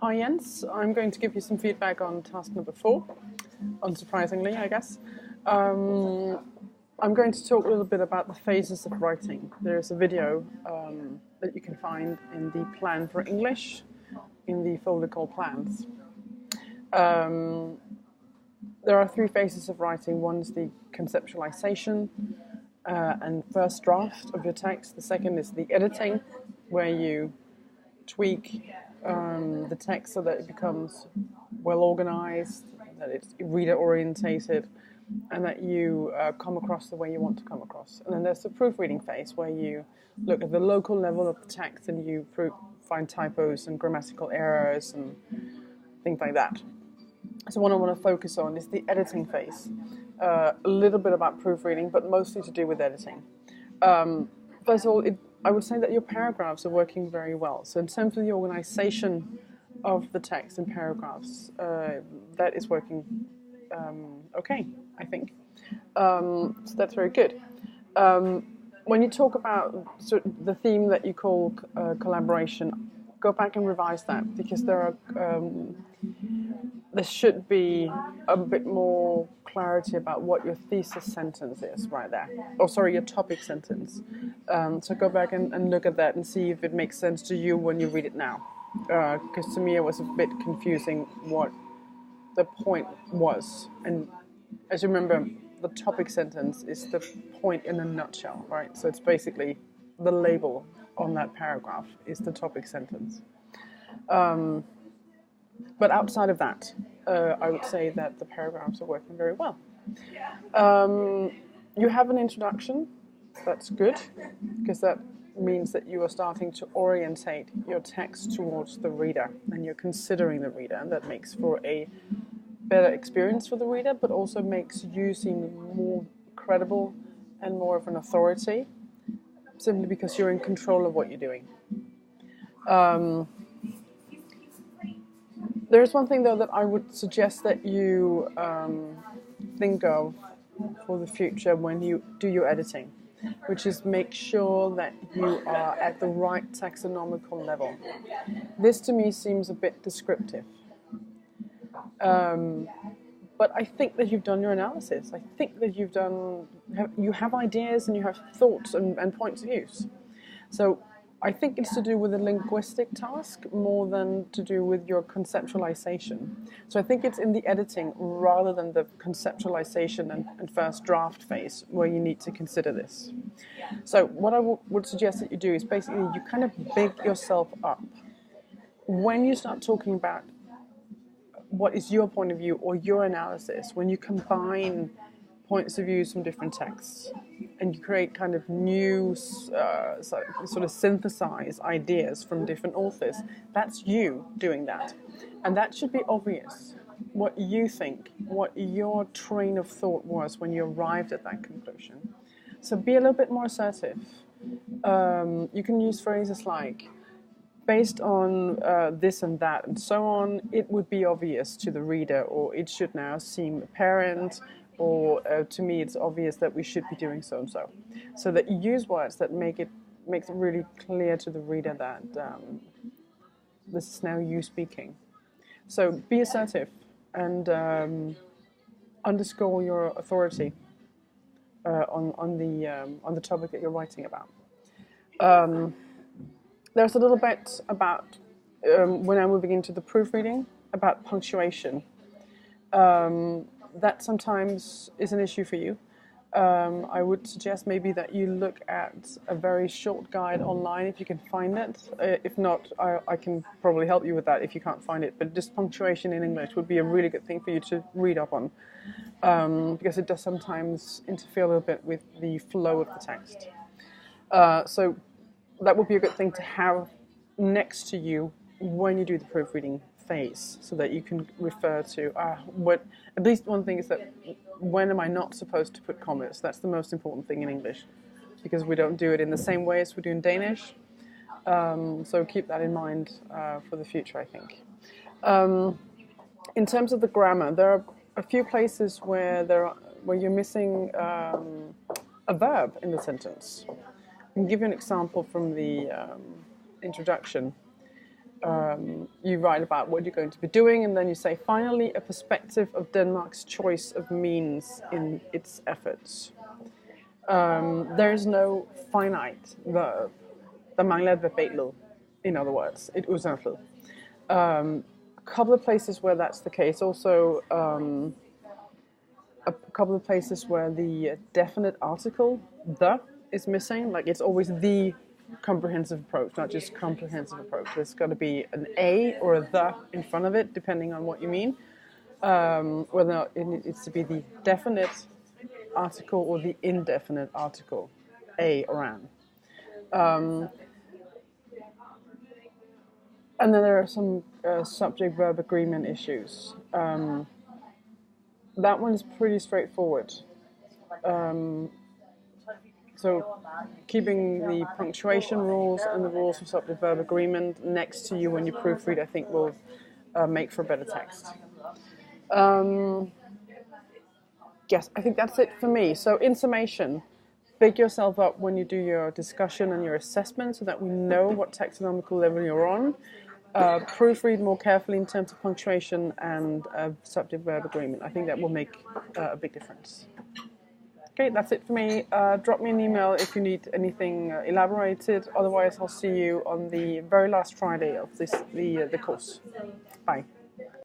Hi Jens, I'm going to give you some feedback on task number 4, unsurprisingly I guess. I'm going to talk a little bit about the phases of writing. There's a video that you can find in the plan for English in the folder called plans. There are 3 phases of writing. One is the conceptualization and first draft of your text. The second is the editing, where you tweak the text so that it becomes well organized, that it's reader orientated, and that you come across the way you want to come across. And then there's the proofreading phase, where you look at the local level of the text and you find typos and grammatical errors and things like that. So what I want to focus on is the editing phase. A little bit about proofreading, but mostly to do with editing. First of all, I would say that your paragraphs are working very well. So in terms of the organization of the text in paragraphs, that is working okay, I think. So that's very good. When you talk about the theme that you call collaboration, go back and revise that, because there should be a bit more clarity about what your thesis sentence is right there. Oh, sorry, your topic sentence. So go back and look at that and see if it makes sense to you when you read it now. Because to me it was a bit confusing what the point was. And as you remember, the topic sentence is the point in a nutshell, right? So it's basically the label on that paragraph is the topic sentence. But outside of that, I would say that the paragraphs are working very well. You have an introduction. That's good, because that means that you are starting to orientate your text towards the reader, and you're considering the reader, and that makes for a better experience for the reader, but also makes you seem more credible and more of an authority, simply because you're in control of what you're doing. There's one thing, though, that I would suggest that you think of for the future when you do your editing, which is make sure that you are at the right taxonomical level. This, to me, seems a bit descriptive. But I think that you've done your analysis. I think that you have ideas and you have thoughts and points of views. So I think it's to do with a linguistic task more than to do with your conceptualization. So I think it's in the editing rather than the conceptualization and first draft phase where you need to consider this. So what I would suggest that you do is basically you kind of big yourself up. When you start talking about what is your point of view or your analysis, when you combine points of views from different texts and you create kind of new sort of synthesize ideas from different authors, that's you doing that. And that should be obvious, what you think, what your train of thought was when you arrived at that conclusion. So be a little bit more assertive. You can use phrases like, based on this and that and so on, it would be obvious to the reader, or it should now seem apparent, or to me it's obvious that we should be doing so and so. So that you use words that makes it really clear to the reader that this is now you speaking. So be assertive and underscore your authority on the topic that you're writing about. There's a little bit about, when I'm moving into the proofreading, about punctuation. That sometimes is an issue for you. I would suggest maybe that you look at a very short guide online if you can find it. If not, I can probably help you with that if you can't find it. But just punctuation in English would be a really good thing for you to read up on, because it does sometimes interfere a little bit with the flow of the text. So that would be a good thing to have next to you when you do the proofreading phase, so that you can refer to what. At least one thing is that when am I not supposed to put commas? That's the most important thing in English, because we don't do it in the same way as we do in Danish. So keep that in mind for the future, I think. In terms of the grammar, there are a few places where you're missing a verb in the sentence. I can give you an example from the introduction. You write about what you're going to be doing, and then you say, finally, a perspective of Denmark's choice of means in its efforts. There is no finite verb. Der mangler et verbalet, in other words, et udsagnsflid. A couple of places where that's the case. Also, a couple of places where the definite article, the, is missing. Like it's always the comprehensive approach, not just comprehensive approach. There's got to be an a or a the in front of it, depending on what you mean. Whether or not it needs to be the definite article or the indefinite article, a or an. And then there are some subject-verb agreement issues. That one is pretty straightforward. So keeping the punctuation rules and the rules of subject-verb agreement next to you when you proofread, I think will make for a better text. Yes, I think that's it for me. So in summation, big yourself up when you do your discussion and your assessment so that we know what taxonomical level you're on. Proofread more carefully in terms of punctuation and subject-verb agreement. I think that will make a big difference. Okay, that's it for me. Drop me an email if you need anything elaborated. Otherwise, I'll see you on the very last Friday of the course. Bye.